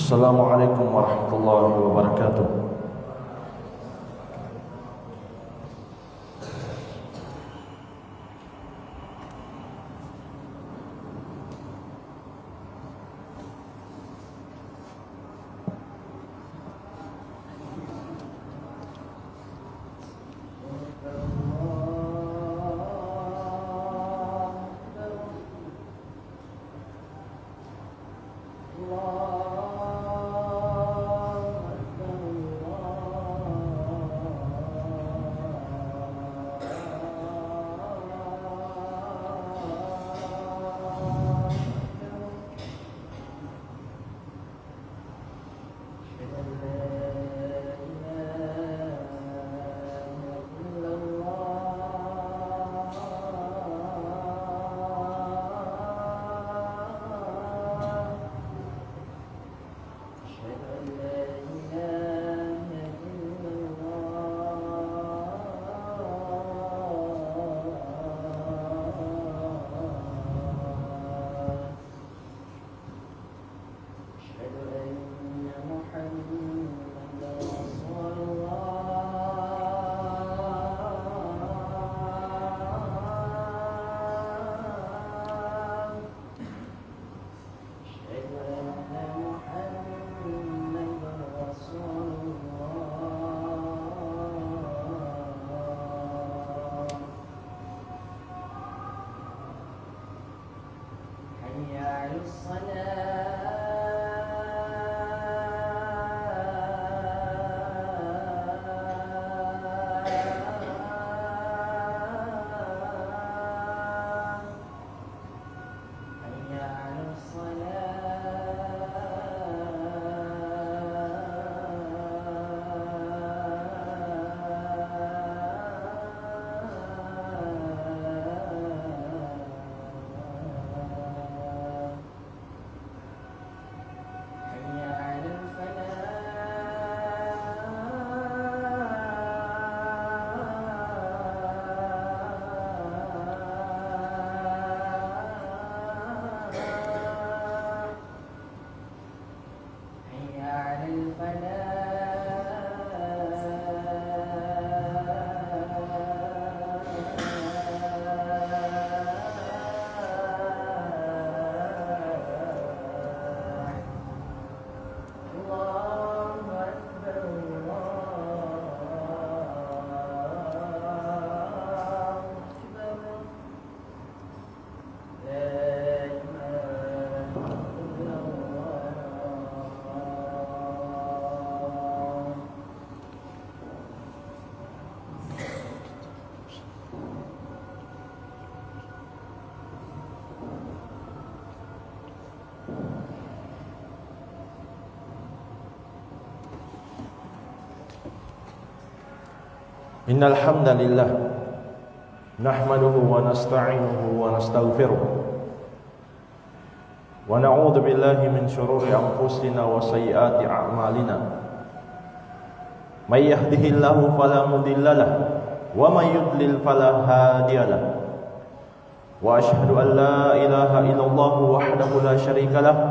Assalamualaikum warahmatullahi wabarakatuh. Innal hamdalillah nahmaduhu wa nasta'inuhu wa nastaghfiruh wa na'udzu billahi min shururi anfusina wa sayyiati a'malina. May yahdihillahu fala mudilla lahu wa may yudlil fala hadiya lahu. Wa asyhadu an la ilaha illallah wahdahu la syarika lahu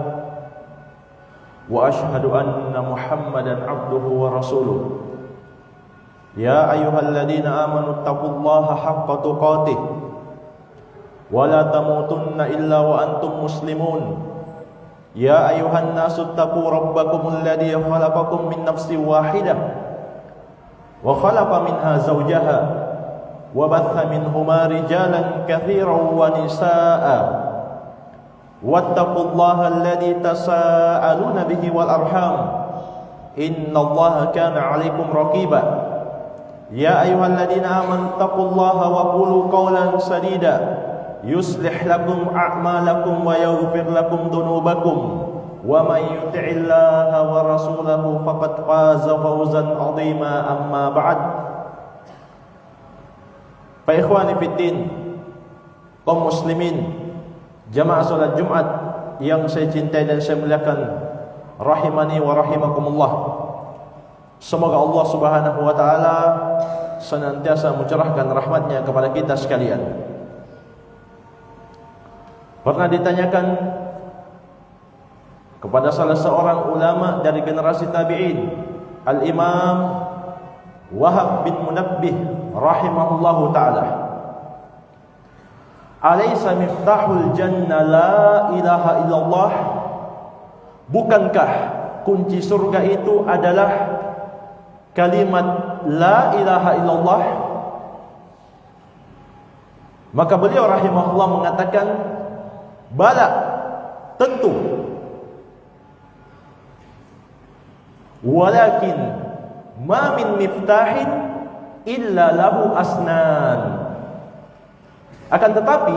wa asyhadu anna Muhammadan 'abduhu wa rasuluh. Ya ayyuhalladzina amanu taqullaha haqqa tuqatih wa la tamutunna illa wa antum muslimun. Ya ayyuhan nasu taqu rabbakumul ladzi khalaqakum min nafsin wahidah wa khalaqa minha zawjaha wa batha minhuma rijalan katsiran wa nisaa'a wattaqullaha alladzi tasaaluna bihi wal arham innallaha kana 'alaikum raqiba. Ya ayyuhalladzina amanu taqullaha wa qulu qawlan sadida yuslih lakum a'malakum wa yaghfir lakum dhunubakum wa may yuti'illaha wa rasulahu faqad faza fawzan 'azima. Amma ba'd. Fa ikhwani fiddin, kaum muslimin, jamaah salat Jumat yang saya cintai dan saya muliakan, rahimani wa rahimakumullah. Semoga Allah Subhanahu wa taala senantiasa mencurahkan rahmatnya kepada kita sekalian. Pernah ditanyakan kepada salah seorang ulama dari generasi tabi'in, Al-Imam Wahab bin Munabbih rahimahullahu ta'ala, alaysa miftahul jannah la ilaha illallah? Bukankah kunci surga itu adalah kalimat la ilaha illallah? Maka beliau rahimahullah mengatakan, bala, tentu. Walakin ma min miftahin illa lahu asnan. Akan tetapi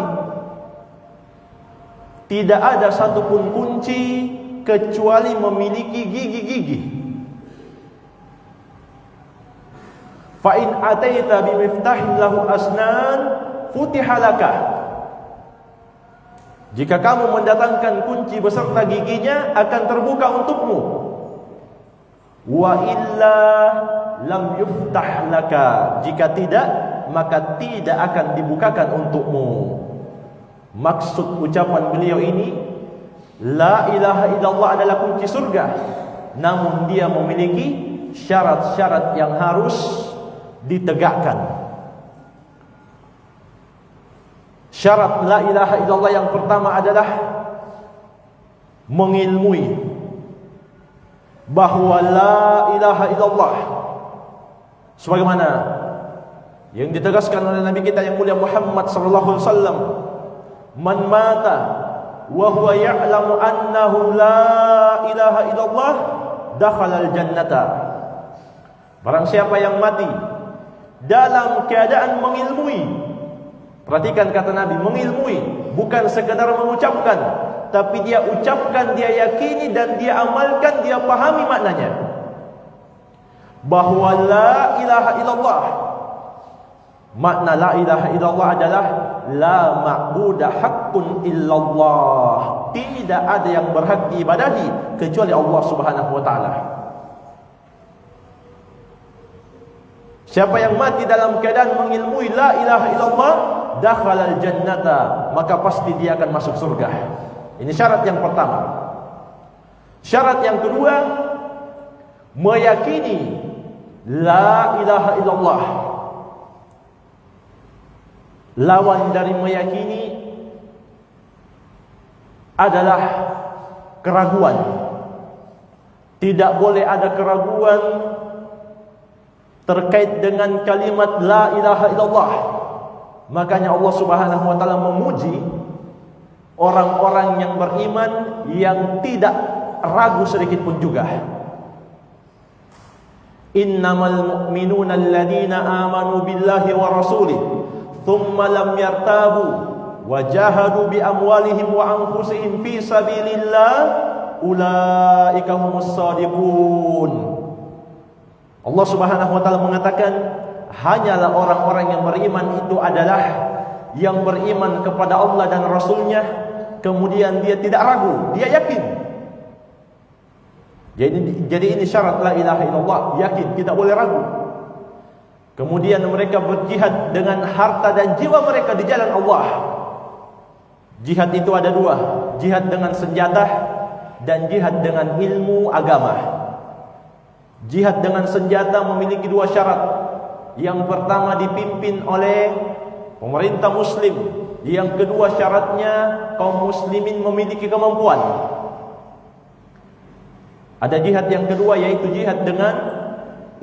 tidak ada satupun kunci kecuali memiliki gigi-gigi. Fa in ataita bi miftahin lahu asnan futiha laka. Jika kamu mendatangkan kunci beserta giginya, akan terbuka untukmu. Wa illa lam yuftah laka. Jika tidak, maka tidak akan dibukakan untukmu. Maksud ucapan beliau ini, la ilaha illallah adalah kunci surga, namun dia memiliki syarat-syarat yang harus ditegakkan. Syarat la ilaha illallah yang pertama adalah mengilmui bahwa la ilaha illallah sebagaimana yang ditegaskan oleh Nabi kita yang mulia Muhammad sallallahu alaihi wasallam, man mata wa huwa ya'lamu annahu la ilaha illallah dakhala al-jannata. Barang siapa yang mati dalam keadaan mengilmui, perhatikan kata Nabi, mengilmui, bukan sekedar mengucapkan, tapi dia ucapkan, dia yakini dan dia amalkan, dia pahami maknanya, bahwa la ilaha illallah, makna la ilaha illallah adalah la ma'budu haqqun illallah, tidak ada yang berhak diibadahi kecuali Allah Subhanahu wa taala. Siapa yang mati dalam keadaan mengilmui la ilaha illallah, dakhalal jannata, maka pasti dia akan masuk surga. Ini syarat yang pertama. Syarat yang kedua, meyakini la ilaha illallah. Lawan dari meyakini adalah keraguan. Tidak boleh ada keraguan terkait dengan kalimat la ilaha illallah. Makanya Allah Subhanahu wa taala memuji orang-orang yang beriman yang tidak ragu sedikit pun juga. Innamal mu'minuna alladziina aamanu billahi wa rasulih thumma lam yartabu wa jahadu bi amwalihim wa anfusihim fi sabilillah ulaika humus shadiqun. Allah Subhanahu wa taala mengatakan, hanyalah orang-orang yang beriman itu adalah yang beriman kepada Allah dan Rasulnya, kemudian dia tidak ragu, dia yakin. Jadi ini syarat la ilaha illallah, yakin, tidak boleh ragu. Kemudian mereka berjihad dengan harta dan jiwa mereka di jalan Allah. Jihad itu ada dua, jihad dengan senjata dan jihad dengan ilmu agama. Jihad dengan senjata memiliki dua syarat. Yang pertama dipimpin oleh pemerintah muslim. Yang kedua syaratnya kaum muslimin memiliki kemampuan. Ada jihad yang kedua, yaitu jihad dengan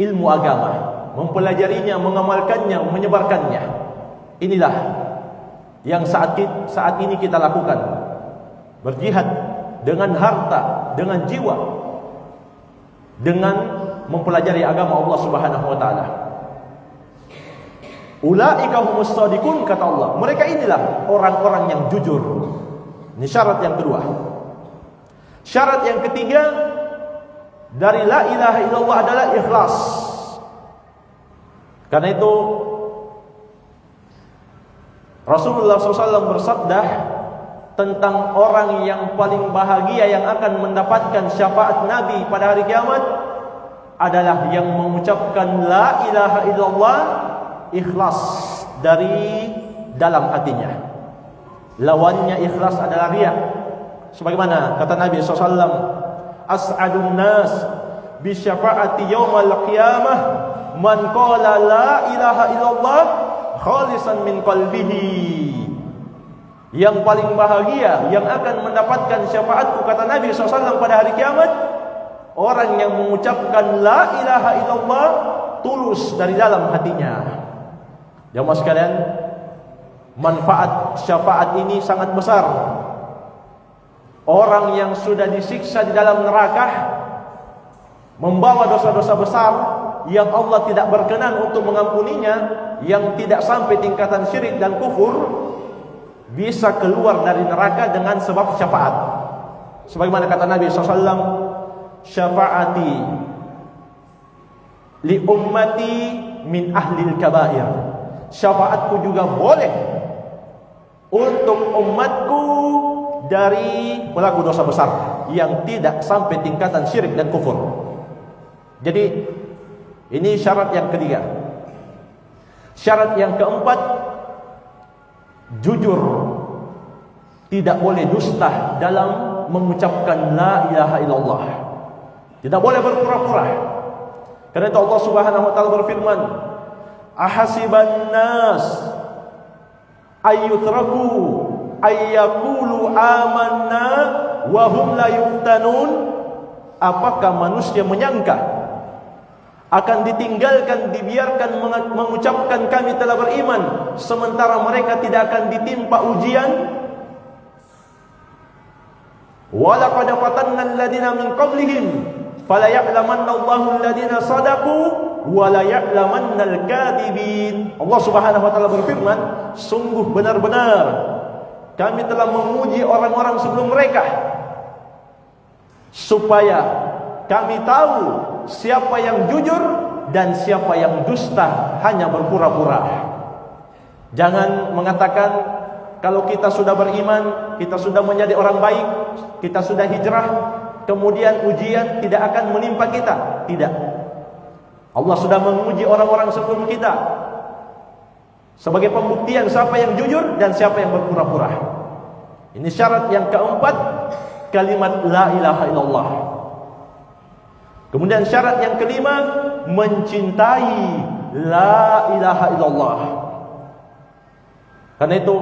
ilmu agama, mempelajarinya, mengamalkannya, menyebarkannya. Inilah yang saat ini kita lakukan. Berjihad dengan harta, dengan jiwa, dengan mempelajari agama Allah Subhanahu wa taala. Ulaika humus shadiqun, kata Allah. Mereka inilah orang-orang yang jujur. Ini syarat yang kedua. Syarat yang ketiga dari la ilaha illallah adalah ikhlas. Karena itu Rasulullah SAW bersabda tentang orang yang paling bahagia yang akan mendapatkan syafaat Nabi pada hari kiamat adalah yang mengucapkan la ilaha illallah ikhlas dari dalam hatinya. Lawannya ikhlas adalah riya. Sebagaimana kata Nabi SAW, as'adun nas bi syafa'ati yaumal qiyamah man qala la ilaha illallah khalisan min qalbihi. Yang paling bahagia yang akan mendapatkan syafaatku, kata Nabi SAW, pada hari kiamat, orang yang mengucapkan la ilaha illallah tulus dari dalam hatinya. Jamaah sekalian, manfaat syafaat ini sangat besar. Orang yang sudah disiksa di dalam neraka, membawa dosa-dosa besar yang Allah tidak berkenan untuk mengampuninya, yang tidak sampai tingkatan syirik dan kufur, bisa keluar dari neraka dengan sebab syafaat. Sebagaimana kata Nabi SAW, syafaati li ummati min ahlil kabair. Syafaatku juga boleh untuk umatku dari pelaku dosa besar yang tidak sampai tingkatan syirik dan kufur. Jadi ini syarat yang ketiga. Syarat yang keempat, jujur, tidak boleh dusta dalam mengucapkan la ilaha illallah. Tidak boleh berpura-pura. Karena itu Allah Subhanahu wa taala berfirman, ahasiban nas ayyutraku ayyaqulu amanna wa hum la yuftanun. Apakah manusia menyangka akan ditinggalkan, dibiarkan mengucapkan kami telah beriman, sementara mereka tidak akan ditimpa ujian? Walaqad fatanna alladziina min qablihim fala ya'lamanna Allahu alladziina shadaqu wa la ya'lamanna al-kadhibin. Allah Subhanahu wa taala berfirman, sungguh benar-benar kami telah menguji orang-orang sebelum mereka, supaya kami tahu siapa yang jujur dan siapa yang dusta hanya berpura-pura. Jangan mengatakan kalau kita sudah beriman, kita sudah menjadi orang baik, kita sudah hijrah, kemudian ujian tidak akan menimpa kita. Tidak. Allah sudah menguji orang-orang sebelum kita sebagai pembuktian siapa yang jujur dan siapa yang berpura-pura. Ini syarat yang keempat, kalimat la ilaha illallah. Kemudian syarat yang kelima, mencintai la ilaha illallah. Karena itu,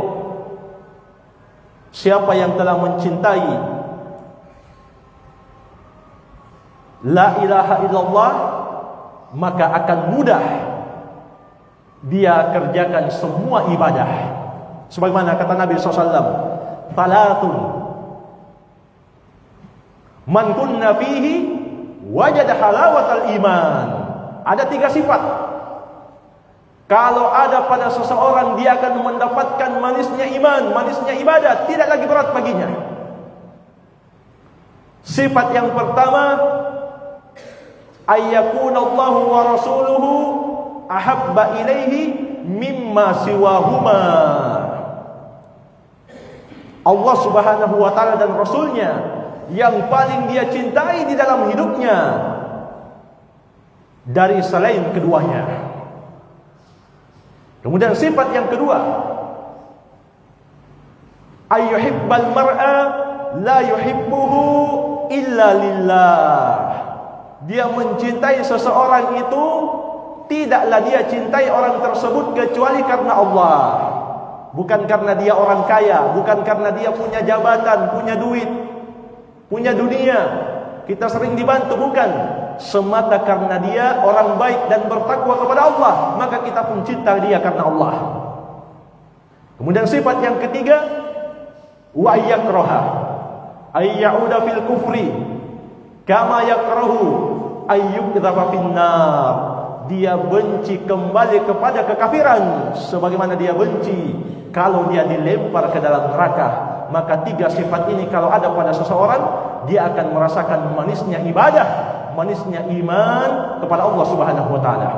siapa yang telah mencintai la ilaha illallah, maka akan mudah dia kerjakan semua ibadah. Sebagaimana kata Nabi SAW, talatun man kunna fihi wajada halawatal iman. Ada 3 sifat. Kalau ada pada seseorang, dia akan mendapatkan manisnya iman, manisnya ibadah, tidak lagi berat baginya. Sifat yang pertama, ayyakunallahu wa rasuluhu ahabba ilaihi mimma siwahuma. Allah Subhanahu wa taala dan Rasulnya yang paling dia cintai di dalam hidupnya dari selain keduanya. Kemudian sifat yang kedua, ayyuhibbal mar'a la yuhibbuhu illa lillah. Dia mencintai seseorang itu, tidaklah dia cintai orang tersebut kecuali karena Allah. Bukan karena dia orang kaya, bukan karena dia punya jabatan, punya duit, punya dunia, kita sering dibantu, bukan. Semata karena dia orang baik dan bertakwa kepada Allah, maka kita pun cinta dia karena Allah. Kemudian sifat yang ketiga, wa yakraha ay ya'uda fil kufri kama yakrahu ay yuqdhafa finnar. Dia benci kembali kepada kekafiran sebagaimana dia benci kalau dia dilempar ke dalam neraka. Maka 3 sifat ini kalau ada pada seseorang, dia akan merasakan manisnya ibadah, manisnya iman kepada Allah Subhanahu wa taala.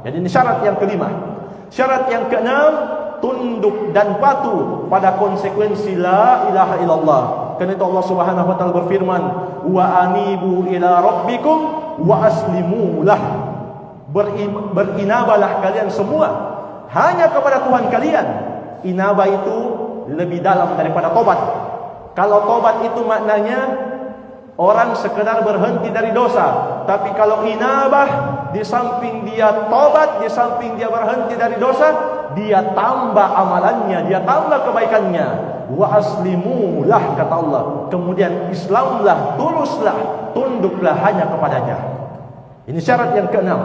Jadi ini syarat yang kelima. Syarat yang keenam, tunduk dan patuh pada konsekuensi la ilaha illallah. Karena itu Allah Subhanahu wa taala berfirman, wa anibu ila rabbikum wa aslimu lah. Berinabalah kalian semua hanya kepada Tuhan kalian. Inabah itu lebih dalam daripada tobat. Kalau tobat itu maknanya orang sekedar berhenti dari dosa. Tapi kalau inabah, di samping dia tobat, di samping dia berhenti dari dosa, dia tambah amalannya, dia tambah kebaikannya. Wa aslimu lah, kata Allah. Kemudian Islamlah, tuluslah, tunduklah hanya kepadanya. Ini syarat yang keenam.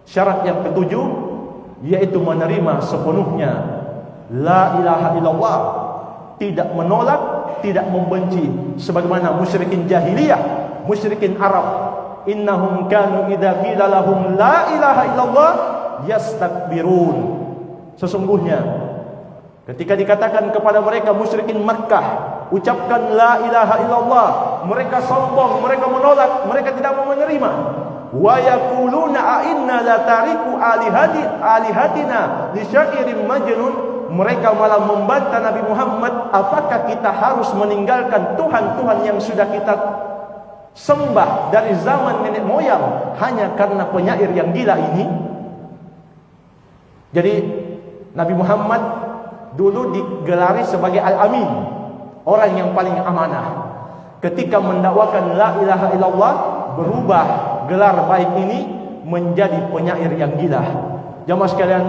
Syarat yang ketujuh, yaitu menerima sepenuhnya la ilaha illallah, tidak menolak, tidak membenci, sebagaimana musyrikin jahiliyah, musyrikin Arab. Innahum kanu idza qila lahum la ilaha illallah yastakbirun. Sesungguhnya ketika dikatakan kepada mereka musyrikin Makkah, ucapkan la ilaha illallah, mereka sombong, mereka menolak, mereka tidak mau menerima. Wa yaquluna a inna la tariku alihatina li syairin majnun. Mereka malah membantah Nabi Muhammad, apakah kita harus meninggalkan Tuhan-Tuhan yang sudah kita sembah dari zaman nenek moyang hanya karena penyair yang gila ini? Jadi Nabi Muhammad dulu digelari sebagai Al-Amin, orang yang paling amanah. Ketika mendakwakan la ilaha illallah, berubah gelar baik ini menjadi penyair yang gila. Jamaah sekalian,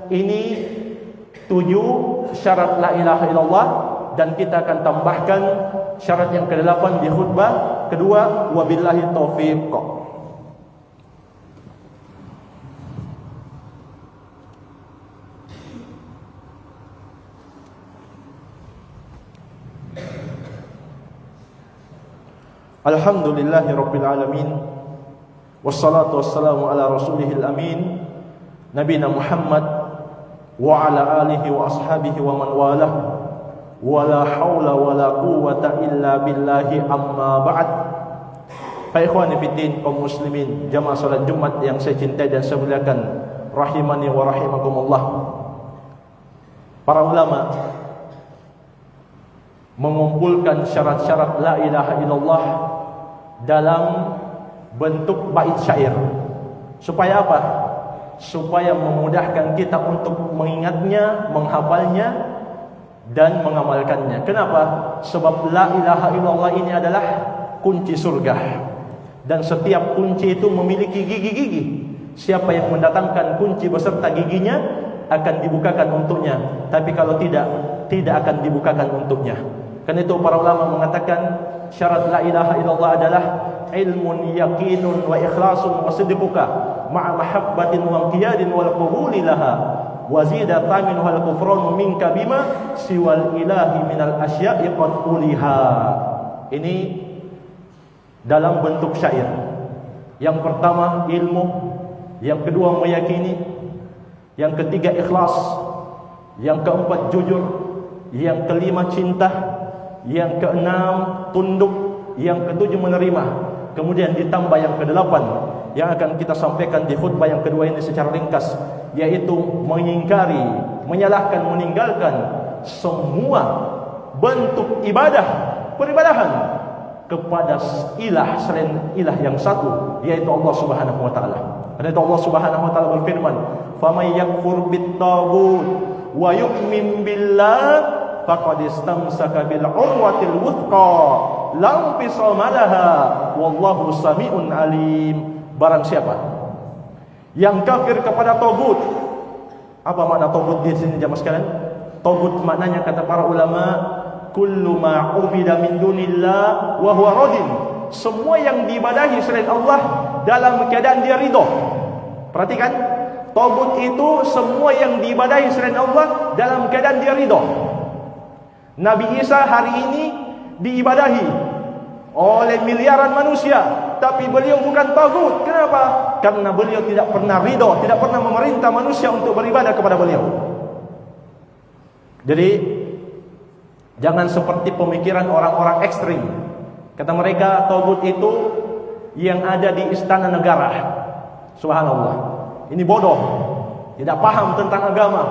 ini 7 syarat la ilaha illallah, dan kita akan tambahkan syarat yang ke-8 di khutbah kedua. Wabillahi taufiq. Alhamdulillahi rabbil alamin, wassalatu wassalamu ala rasulihil amin, nabina Muhammad wa ala alihi wa ashabihi wa man walah, wala haula wala quwwata illa billahi, amma ba'd. Fa ikhwani fiddin, kaum muslimin, jamaah salat Jumat yang saya cintai dan saya muliakan, rahimani wa rahimakumullah. Para ulama mengumpulkan syarat-syarat la ilaha illallah dalam bentuk bait syair. Supaya apa? Supaya memudahkan kita untuk mengingatnya, menghafalnya, dan mengamalkannya. Kenapa? Sebab la ilaha illallah ini adalah kunci surga, dan setiap kunci itu memiliki gigi-gigi. Siapa yang mendatangkan kunci beserta giginya akan dibukakan untuknya, tapi kalau tidak akan dibukakan untuknya. Karena itu para ulama mengatakan syarat la ilaha illallah adalah ilmun yakinun wa ikhlasun wa sidquka ma'a mahabbatin wa qiyadin wal qabuli laha wa zida tamin wal kufran minka bima siwal ilahi minal asya'i qad uliha. Ini dalam bentuk syair. Yang pertama ilmu, yang kedua meyakini, yang ketiga ikhlas, yang keempat jujur, yang kelima cinta, yang keenam tunduk, yang ketujuh menerima. Kemudian ditambah yang kedelapan yang akan kita sampaikan di khutbah yang kedua ini secara ringkas, yaitu mengingkari, menyalahkan, meninggalkan semua bentuk ibadah, peribadahan kepada ilah selain ilah yang satu, yaitu Allah Subhanahu wa taala. Karena itu Allah Subhanahu wa taala berfirman, "Faman yakfur bit-taghut wa yu'min billah faqad istamsaka bil urwatil wuthqa la infisama laha wallahu samiun alim." Barang siapa yang kafir kepada tagut. Apa makna tagut di sini jemaah sekalian? Tagut maknanya kata para ulama, kullu ma ubida min dunillah wa huwa radin. Semua yang diibadahi selain Allah dalam keadaan dia ridho. Perhatikan, tagut itu semua yang diibadahi selain Allah dalam keadaan dia ridho. Nabi Isa hari ini diibadahi oleh miliaran manusia, tapi beliau bukan tagut. Kenapa? Karena beliau tidak pernah ridho, tidak pernah memerintah manusia untuk beribadah kepada beliau. Jadi jangan seperti pemikiran orang-orang ekstrim. Kata mereka tagut itu yang ada di istana negara. Subhanallah, ini bodoh, tidak paham tentang agama.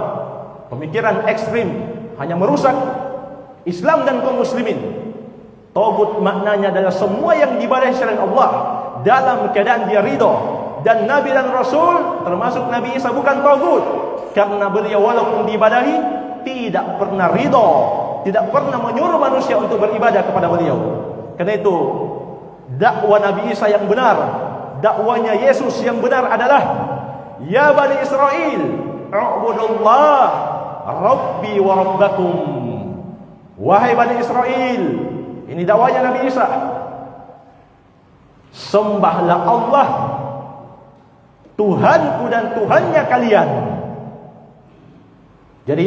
Pemikiran ekstrim hanya merusak Islam dan kaum muslimin. Tagut maknanya adalah semua yang diibadahi selain Allah dalam keadaan dia ridho. Dan Nabi dan Rasul termasuk Nabi Isa bukan tagut, karena beliau walaupun diibadahi tidak pernah ridho, tidak pernah menyuruh manusia untuk beribadah kepada beliau. Karena itu dakwah Nabi Isa yang benar, dakwanya Yesus yang benar adalah ya Bani Israel, u'budullah Rabbi wa Rabbakum. Wahai Bani Israel, ini dakwanya Nabi Isa, sembahlah Allah, Tuhanku dan Tuhannya kalian. Jadi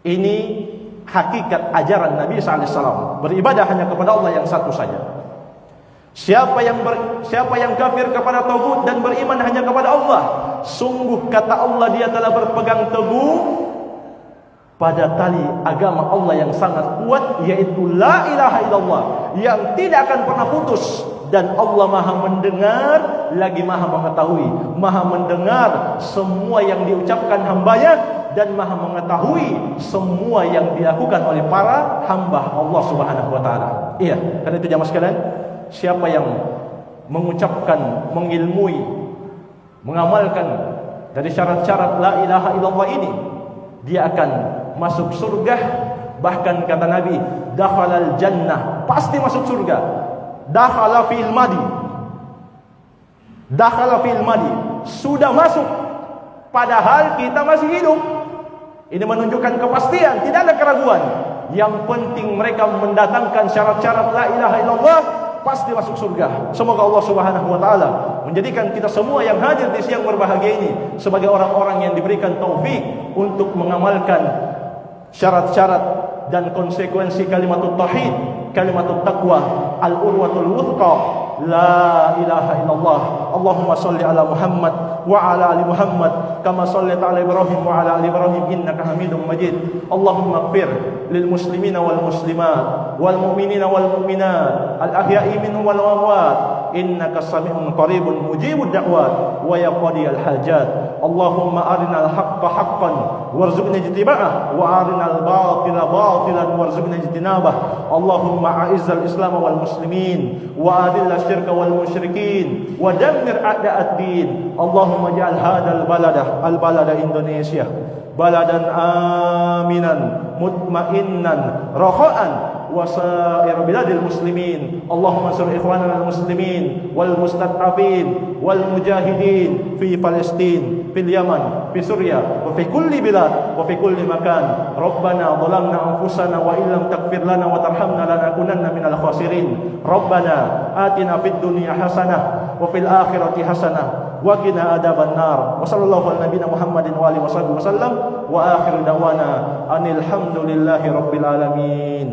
ini hakikat ajaran Nabi SAW, beribadah hanya kepada Allah yang satu saja. Siapa yang kafir kepada tagut dan beriman hanya kepada Allah, sungguh kata Allah dia telah berpegang teguh pada tali agama Allah yang sangat kuat, yaitu la ilaha illallah, yang tidak akan pernah putus. Dan Allah maha mendengar lagi maha mengetahui, maha mendengar semua yang diucapkan hambanya, dan maha mengetahui semua yang dilakukan oleh para hamba Allah Subhanahu wa ta'ala. Iya, karena itu jamaah sekalian, siapa yang mengucapkan, mengilmui, mengamalkan dari syarat-syarat la ilaha illallah ini, dia akan masuk surga. Bahkan kata Nabi, dakhalal jannah, pasti masuk surga. Dakhala fil madi, dakhala fil madi, sudah masuk padahal kita masih hidup. Ini menunjukkan kepastian, tidak ada keraguan. Yang penting mereka mendatangkan syarat-syarat la ilaha illallah, pasti masuk surga. Semoga Allah Subhanahu wa ta'ala menjadikan kita semua yang hadir di siang berbahagia ini sebagai orang-orang yang diberikan taufik untuk mengamalkan syarat-syarat dan konsekuensi kalimatut tauhid, kalimatut taqwa, al-urwatul wuthqa, la ilaha illallah. Allahumma salli ala Muhammad wa ala ali Muhammad kama sallaita ala Ibrahim wa ala ali Ibrahim innaka Hamidum Majid. Allahumma ighfir lil muslimina wal muslimat wal mu'minina wal mu'minat al ahya'i minhum wal amwat innaka sami'un qaribun mujibud da'wat wa yaqdi al hajat. Allahumma arinal haqqa haqqan warzuqna ittiba'ah wa arinal batila batilan warzuqna ijtinabah. Allahumma a'izzal islam wal muslimin wa adil asyirka wal musyrikin wa dammir a'da'ad din. Allahumma ja'al hadzal balada Indonesia baladan aminan mutmainnan rakha'an wa sa'ir biladil muslimin. Allahumma ansur ikhwanana al-muslimin wal mustad'afin wal mujahidin fi Palestin, fil Yaman, fi Suriah, wa fi kulli bilad, wa fi kulli makan. Rabbana dhalamna anfusana wa illam taghfir lana wa tarhamna lanakunanna minal khasirin. Rabbana atina fid dunya hasanah wa fil akhirati hasanah wa qina adzaban nar. Wa sallallahu ala nabiyyina Muhammadin wa alihi wasallam wa akhiru da'wana anil hamdulillahi rabbil alamin.